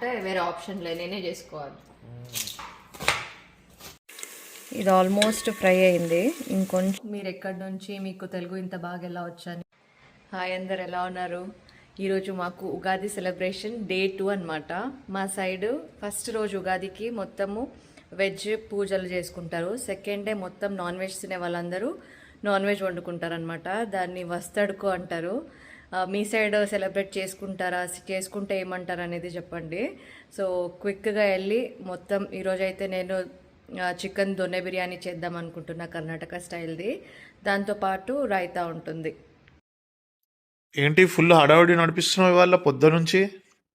ఉంటే వేరే ఆప్షన్ లే, నేనే చేసుకోవాలి. ఇది ఆల్మోస్ట్ ఫ్రై అయింది. ఇంకొంచెం మీరు ఎక్కడి నుంచి మీకు తెలుగు ఇంత బాగా ఎలా వచ్చని. హాయ్, అందరు ఎలా ఉన్నారు? ఈరోజు మాకు ఉగాది సెలబ్రేషన్ డే 2 అనమాట. మా సైడ్ ఫస్ట్ రోజు ఉగాదికి మొత్తము వెజ్ పూజలు చేసుకుంటారు. సెకండ్ డే మొత్తం నాన్ వెజ్ తినే వాళ్ళందరూ నాన్ వెజ్ వండుకుంటారు అనమాట. దాన్ని వస్తడుకు అంటారు. మీ సైడ్ సెలబ్రేట్ చేసుకుంటారా? చేసుకుంటే ఏమంటారు అనేది చెప్పండి. సో క్విక్గా వెళ్ళి మొత్తం ఈరోజైతే నేను చికెన్ దొన్నె బిర్యానీ చేద్దాం అనుకుంటున్నా, కర్ణాటక స్టైల్ది. దాంతోపాటు రైతా ఉంటుంది. ఏంటి ఫుల్ హడావుడి నడిపిస్తున్నావు ఇవాళ పొద్దు నుంచి?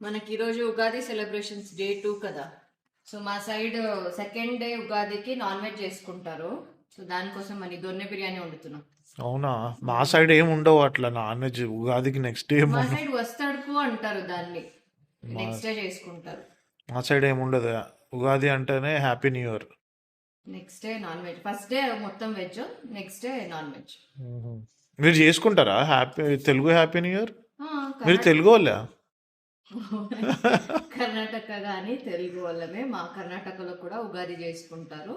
మనకి ఈరోజు ఉగాది సెలబ్రేషన్స్ డే 2 కదా. సో మా సైడ్ సెకండ్ డే ఉగాదికి నాన్ వెజ్ చేసుకుంటారు. సో దానికోసం మరి దొన్నె బిర్యానీ వండుతున్నాం. అవునా, మా సైడ్ ఏం ఉండవు అట్లా నాన్ వెజ్. ఉగాదికి నెక్స్ట్ డే మా సైడ్ వస్తడుకు అంటారు, దాన్ని నెక్స్ట్ డే చేసుకుంటారు. మా సైడ్ ఏం ఉండదు. ఉగాది అంటేనే happy new year. Next day non veg, first day మొత్తం veg, next day non veg. మీరు చేసుకుంటారా happy Telugu happy new year? మీరు తెలుగు వాళ్ళా? కర్ణాటక కానీ తెలుగు వాళ్ళమే. మా కర్ణాటకలో కూడా ఉగాది చేసుకుంటారు.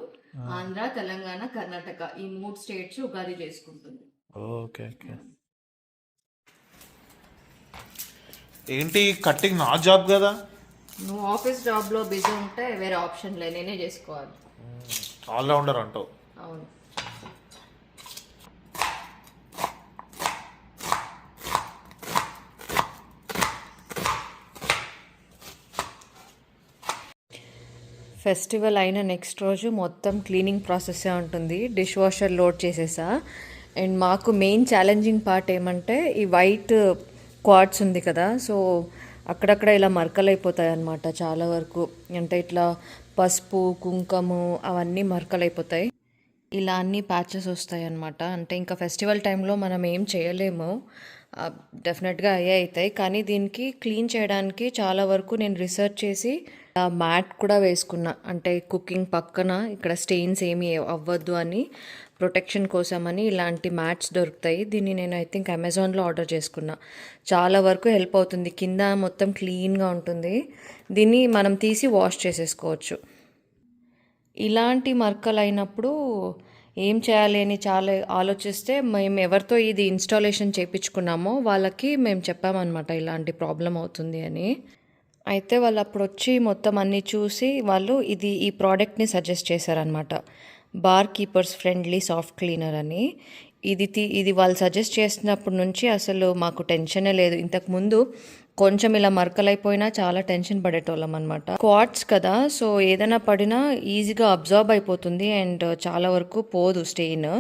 ఆంధ్ర, తెలంగాణ, కర్ణాటక ఈ 3 స్టేట్స్ ఉగాది చేసుకుంటుంది. Okay okay. ఏంటి కట్టింగ్ నా జాబ్ కదా? నువ్వు ఆఫీస్ జాబ్లో బిజీ ఉంటే వేరే ఆప్షన్ లే, నేనే చేసుకోవాలి. ఆల్రౌండర్ అంటావు. అవును. ఫెస్టివల్ అయిన నెక్స్ట్ రోజు మొత్తం క్లీనింగ్ ప్రాసెస్సే ఉంటుంది. డిష్ వాషర్ లోడ్ చేసేసా. అండ్ మాకు మెయిన్ ఛాలెంజింగ్ పార్ట్ ఏమంటే ఈ వైట్ క్వార్ట్స్ ఉంది కదా, సో అక్కడక్కడ ఇలా మరకలైపోతాయి అన్నమాట. చాలా వరకు అంటే ఇట్లా పసుపు కుంకుమ అవన్నీ మరకలైపోతాయి. ఇలా అన్ని ప్యాచెస్ వస్తాయి అన్నమాట. అంటే ఇంకా ఫెస్టివల్ టైంలో మనం ఏం చేయలేము, డెఫినెట్గా అయ్యే అవుతాయి. కానీ దీనికి క్లీన్ చేయడానికి చాలా వరకు నేను రీసెర్చ్ చేసి మ్యాట్ కూడా వేసుకున్నా. అంటే కుకింగ్ పక్కన ఇక్కడ స్టెయిన్స్ ఏమీ అవ్వద్దు అని, ప్రొటెక్షన్ కోసమని ఇలాంటి మ్యాట్స్ దొరుకుతాయి. దీన్ని నేను ఐ థింక్ అమెజాన్లో ఆర్డర్ చేసుకున్నా. చాలా వరకు హెల్ప్ అవుతుంది. కింద మొత్తం క్లీన్గా ఉంటుంది. దీన్ని మనం తీసి వాష్ చేసేసుకోవచ్చు. ఇలాంటి మరకలు అయినప్పుడు ఏం చేయాలి అని చాలా ఆలోచిస్తే మేము ఎవరితో ఇది ఇన్స్టాలేషన్ చేయించుకున్నామో వాళ్ళకి మేము చెప్పామన్నమాట ఇలాంటి ప్రాబ్లం అవుతుంది అని. అయితే వాళ్ళు అప్పుడు వచ్చి మొత్తం అన్నీ చూసి వాళ్ళు ఈ ప్రోడక్ట్ని సజెస్ట్ చేశారనమాట. Bar keepers friendly soft cleaner అని. ఇది వాళ్ళు సజెస్ట్ చేసినప్పటి నుంచి అసలు మాకు టెన్షనే లేదు. ఇంతకుముందు కొంచెం ఇలా మరకలైపోయినా చాలా టెన్షన్ పడేటోళ్ళం అనమాట. క్వార్ట్స్ కదా, సో ఏదైనా పడినా ఈజీగా అబ్జార్బ్ అయిపోతుంది అండ్ చాలా వరకు పోదు స్టెయిన్.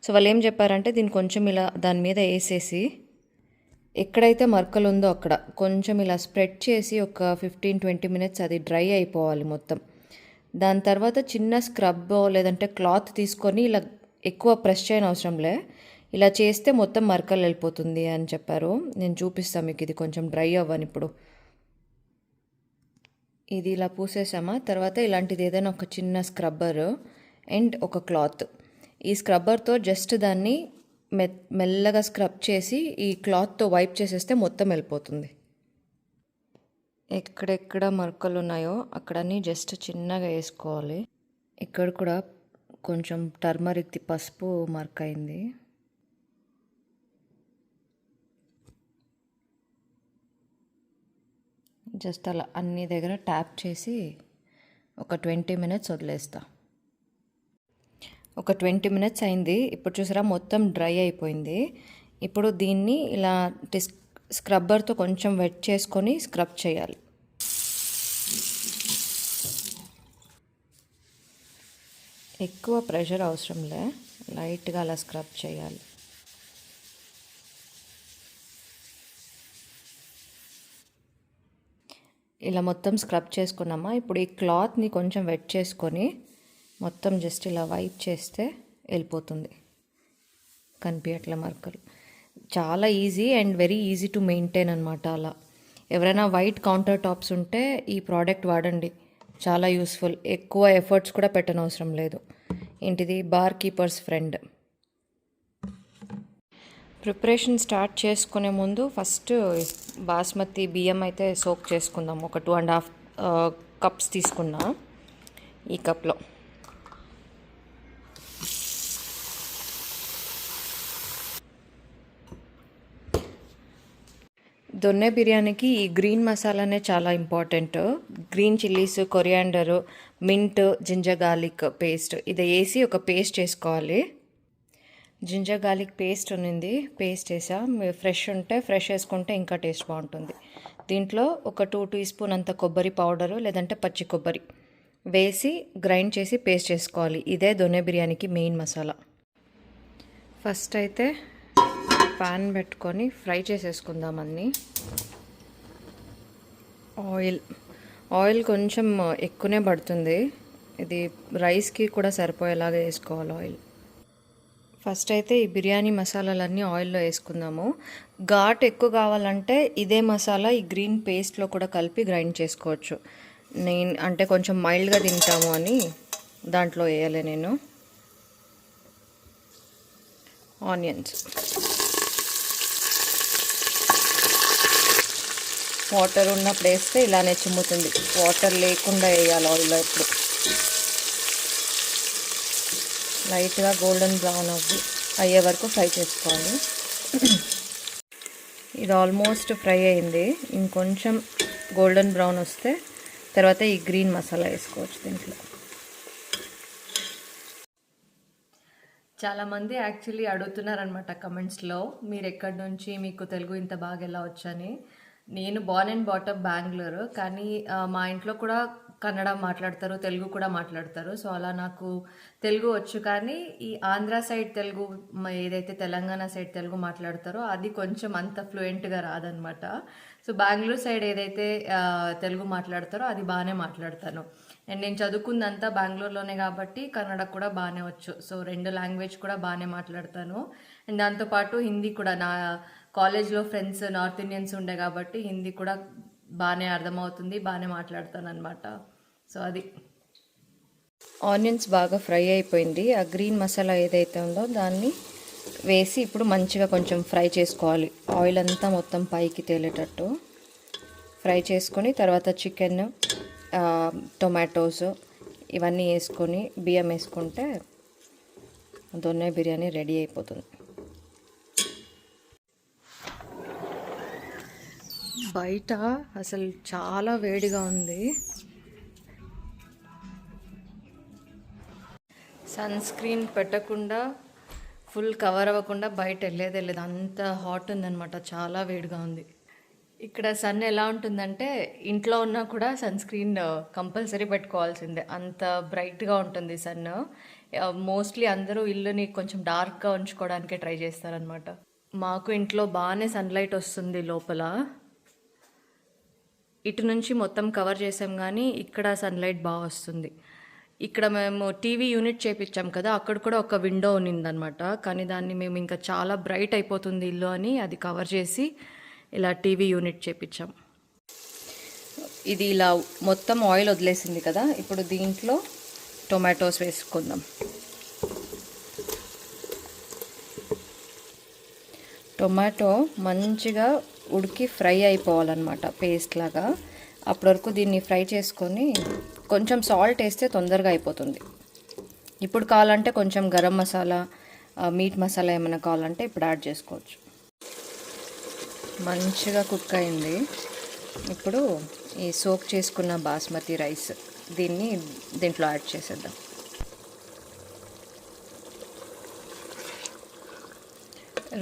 సో వాళ్ళు ఏం చెప్పారంటే దీన్ని కొంచెం ఇలా దాని మీద వేసేసి ఎక్కడైతే మరకలు ఉందో అక్కడ కొంచెం ఇలా స్ప్రెడ్ చేసి ఒక 15-20 మినిట్స్ అది డ్రై అయిపోవాలి మొత్తం. దాని తర్వాత చిన్న స్క్రబ్ లేదంటే క్లాత్ తీసుకొని ఇలా ఎక్కువ ప్రెస్ చేయని అవసరం లే, ఇలా చేస్తే మొత్తం మరకలు వెళ్ళిపోతుంది అని చెప్పారు. నేను చూపిస్తాను మీకు. ఇది కొంచెం డ్రై అవ్వని ఇప్పుడు. ఇది ఇలా పూసేసామా, తర్వాత ఇలాంటిది ఏదైనా ఒక చిన్న స్క్రబ్బర్ అండ్ ఒక క్లాత్. ఈ స్క్రబ్బర్తో జస్ట్ దాన్ని మెల్లగా స్క్రబ్ చేసి ఈ క్లాత్తో వైప్ చేసేస్తే మొత్తం వెళ్ళిపోతుంది. ఎక్కడెక్కడ మరకలు ఉన్నాయో అక్కడన్నీ జస్ట్ చిన్నగా వేసుకోవాలి. ఇక్కడ కూడా కొంచెం టర్మరిక్ పసుపు మరక అయింది. జస్ట్ అలా అన్ని దగ్గర ట్యాప్ చేసి ఒక 20 మినిట్స్ వదిలేస్తా. ఒక 20 మినిట్స్ అయింది. ఇప్పుడు చూసారా మొత్తం డ్రై అయిపోయింది. ఇప్పుడు దీన్ని ఇలా స్క్రబ్బర్తో కొంచెం వెట్ చేసుకొని స్క్రబ్ చేయాలి. ఎక్కువ ప్రెషర్ అవసరం లే, లైట్గా అలా స్క్రబ్ చేయాలి. ఇలా మొత్తం స్క్రబ్ చేసుకున్నామా. ఇప్పుడు ఈ క్లాత్ని కొంచెం వెట్ చేసుకొని మొత్తం జస్ట్ ఇలా వైప్ చేస్తే వెళ్ళిపోతుంది. కనిపించట్లే మరకలు. చాలా easy and very easy to maintain అనమాట. అలా ఎవరైనా వైట్ కౌంటర్ టాప్స్ ఉంటే ఈ ప్రోడక్ట్ వాడండి, చాలా యూస్ఫుల్. ఎక్కువ ఎఫర్ట్స్ కూడా పెట్టనవసరం లేదు. ఏంటిది bar keepers friend. Preparation start చేసుకునే ముందు ఫస్ట్ బాస్మతి బియ్యం అయితే సోక్ చేసుకుందాం. ఒక 2.5 కప్స్ తీసుకున్నా. ఈ కప్లో దొన్నె బిర్యానీకి ఈ గ్రీన్ మసాలానే చాలా important. Green chillies, coriander, mint, ginger garlic paste ఇది వేసి ఒక పేస్ట్ చేసుకోవాలి. జింజర్ గార్లిక్ పేస్ట్ ఉన్నింది, పేస్ట్ వేసా. మీరు ఫ్రెష్ ఉంటే ఫ్రెష్ వేసుకుంటే ఇంకా టేస్ట్ బాగుంటుంది. దీంట్లో ఒక 2 టీ స్పూన్ అంత కొబ్బరి పౌడరు లేదంటే పచ్చి కొబ్బరి వేసి గ్రైండ్ చేసి పేస్ట్ చేసుకోవాలి. ఇదే దొన్నె బిర్యానీకి మెయిన్ మసాలా. ఫస్ట్ అయితే పాన్ పెట్టుకొని ఫ్రై చేసేసుకుందాం అన్నీ. ఆయిల్ కొంచెం ఎక్కువనే పడుతుంది. ఇది రైస్కి కూడా సరిపోయేలాగా వేసుకోవాలి ఆయిల్. ఫస్ట్ అయితే ఈ బిర్యానీ మసాలాలన్నీ ఆయిల్లో వేసుకుందాము. ఘాట్ ఎక్కువ కావాలంటే ఇదే మసాలా ఈ గ్రీన్ పేస్ట్లో కూడా కలిపి గ్రైండ్ చేసుకోవచ్చు. నేను అంటే కొంచెం మైల్డ్గా తింటాము అని దాంట్లో వేయలే నేను. ఆనియన్స్, వాటర్ ఉన్నప్పుడు వేస్తే ఇలానే చిమ్ముతుంది. వాటర్ లేకుండా వేయాలి ఆయిల్లో. ఇప్పుడు లైట్గా గోల్డెన్ బ్రౌన్ అయ్యే వరకు ఫ్రై చేసుకోవాలి. ఇది ఆల్మోస్ట్ ఫ్రై అయింది. ఇంకొంచెం గోల్డెన్ బ్రౌన్ వస్తే తర్వాత ఈ గ్రీన్ మసాలా వేసుకోవచ్చు దీంట్లో. చాలామంది యాక్చువల్లీ అడుగుతున్నారనమాట కమెంట్స్లో, మీరు ఎక్కడి నుంచి, మీకు తెలుగు ఇంత బాగా ఎలా వచ్చని. నేను బార్న్ అండ్ బాటప్ బెంగళూరు, కానీ మా ఇంట్లో కూడా కన్నడ మాట్లాడతారు, తెలుగు కూడా మాట్లాడతారు. సో అలా నాకు తెలుగు వచ్చు, కానీ ఈ ఆంధ్ర సైడ్ తెలుగు, ఏదైతే తెలంగాణ సైడ్ తెలుగు మాట్లాడతారో అది కొంచెం అంత ఫ్లూయెంట్గా రాదనమాట. సో బెంగళూరు సైడ్ ఏదైతే తెలుగు మాట్లాడతారో అది బాగానే మాట్లాడతాను. అండ్ నేను చదువుకుందంతా బెంగళూరులోనే కాబట్టి కన్నడ కూడా బాగానే వచ్చు. సో 2 లాంగ్వేజ్ కూడా బాగానే మాట్లాడతాను. అండ్ దాంతోపాటు హిందీ కూడా, నా కాలేజ్లో ఫ్రెండ్స్ నార్త్ ఇండియన్స్ ఉండే కాబట్టి హిందీ కూడా బాగానే అర్థమవుతుంది, బాగానే మాట్లాడతాను అనమాట. సో అది. ఆనియన్స్ బాగా ఫ్రై అయిపోయింది. ఆ గ్రీన్ మసాలా ఏదైతే ఉందో దాన్ని వేసి ఇప్పుడు మంచిగా కొంచెం ఫ్రై చేసుకోవాలి. ఆయిల్ అంతా మొత్తం పైకి తేలేటట్టు ఫ్రై చేసుకొని తర్వాత చికెన్, టొమాటోస్ ఇవన్నీ వేసుకొని బియ్యం వేసుకుంటే దొన్నె బిర్యానీ రెడీ అయిపోతుంది. బయట అసలు చాలా వేడిగా ఉంది. సన్ స్క్రీన్ పెట్టకుండా, ఫుల్ కవర్ అవ్వకుండా బయట వెళ్ళలేదు. అంత హాట్ ఉందన్నమాట, చాలా వేడిగా ఉంది. ఇక్కడ సన్ ఎలా ఉంటుందంటే ఇంట్లో ఉన్నా కూడా సన్ స్క్రీన్ కంపల్సరీ పెట్టుకోవాల్సిందే, అంత బ్రైట్గా ఉంటుంది సన్. మోస్ట్లీ అందరూ ఇల్లుని కొంచెం డార్క్గా ఉంచుకోవడానికే ట్రై చేస్తారనమాట. మాకు ఇంట్లో బాగానే సన్లైట్ వస్తుంది లోపల. ఇటు నుంచి మొత్తం కవర్ చేసాం కానీ ఇక్కడ సన్లైట్ బాగా వస్తుంది. ఇక్కడ మేము టీవీ యూనిట్ చేపించాం కదా, అక్కడ కూడా ఒక విండో ఉన్నిందనమాట. కానీ దాన్ని మేము ఇంకా చాలా బ్రైట్ అయిపోతుంది ఇల్లు అని అది కవర్ చేసి ఇలా టీవీ యూనిట్ చేపించాం. ఇది ఇలా మొత్తం ఆయిల్ వదిలేసింది కదా, ఇప్పుడు దీంట్లో టొమాటోస్ వేసుకుందాం. టొమాటో మంచిగా ఉడికి ఫ్రై అయిపోవాలన్నమాట, పేస్ట్ లాగా. అప్పటి వరకు దీన్ని ఫ్రై చేసుకొని కొంచెం సాల్ట్ వేస్తే తొందరగా అయిపోతుంది. ఇప్పుడు కావాలంటే కొంచెం గరం మసాలా, మీట్ మసాలా ఏమైనా కావాలంటే ఇప్పుడు యాడ్ చేసుకోవచ్చు. మంచిగా కుక్ అయింది. ఇప్పుడు ఈ సోక్ చేసుకున్న బాస్మతి రైస్ దీంట్లో యాడ్ చేసేద్దాం.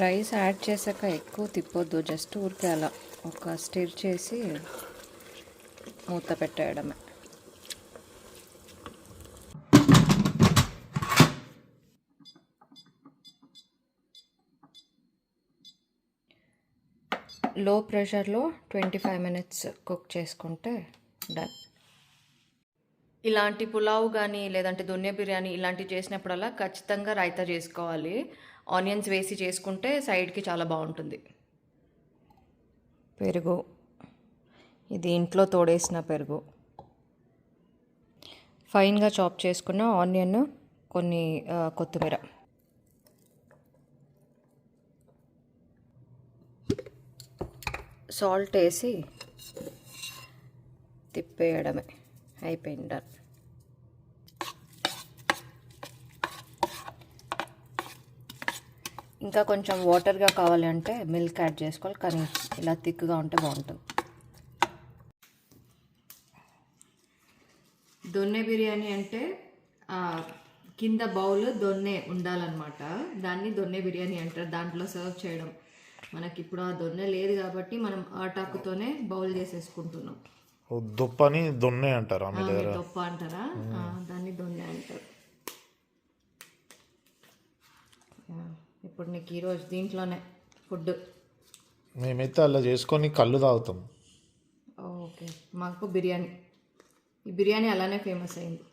రైస్ యాడ్ చేశాక ఎక్కువ తిప్పొద్దు, జస్ట్ ఊరికే అలా ఒక స్టిర్ చేసి మూత పెట్టేయడమే. లో ప్రెషర్లో 25 మినిట్స్ కుక్ చేసుకుంటే డన్. ఇలాంటి పులావ్ కానీ లేదంటే దొన్నె బిర్యానీ ఇలాంటివి చేసినప్పుడల్లా ఖచ్చితంగా రైతా చేసుకోవాలి. ఆనియన్స్ వేసి చేసుకుంటే సైడ్కి చాలా బాగుంటుంది. పెరుగు, ఇది ఇంట్లో తోడేసిన పెరుగు, ఫైన్గా చాప్ చేసుకున్న ఆనియన్, కొన్ని కొత్తిమీర, సాల్ట్ వేసి తిప్పేయడమే, అయిపోయింది, డన్. ఇంకా కొంచెం వాటర్గా కావాలి అంటే మిల్క్ యాడ్ చేసుకోవాలి, కానీ ఇలా థిక్గా ఉంటే బాగుంటుంది. దొన్నె బిర్యానీ అంటే కింద బౌల్ దొన్నె ఉండాలన్నమాట, దాన్ని దొన్నె బిర్యానీ అంటారు. దాంట్లో సర్వ్ చేయడం, మనకి ఇప్పుడు ఆ దొన్నె లేదు కాబట్టి మనం ఆటాకుతోనే బౌల్ చేసేసుకుంటున్నాం. దుప్పని దొన్నె అంటారా మీ దగ్గర? దొప్ప అంటారా? దాన్ని దొన్నె అంటారు. ఇప్పుడు నీకు ఈరోజు దీంట్లోనే ఫుడ్. మేమైతే అలా చేసుకొని కళ్ళు తాగుతాం. ఓకే, మాకు బిర్యానీ, ఈ బిర్యానీ అలానే ఫేమస్ అయింది.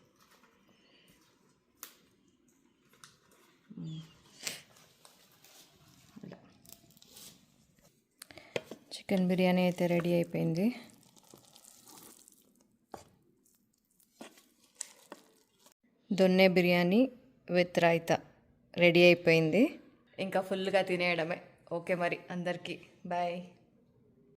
చికెన్ బిర్యానీ అయితే రెడీ అయిపోయింది. దొన్నె బిర్యానీ విత్ రైతా రెడీ అయిపోయింది. ఇంకా ఫుల్గా తినేయడమే. ఓకే మరి అందరికీ బాయ్.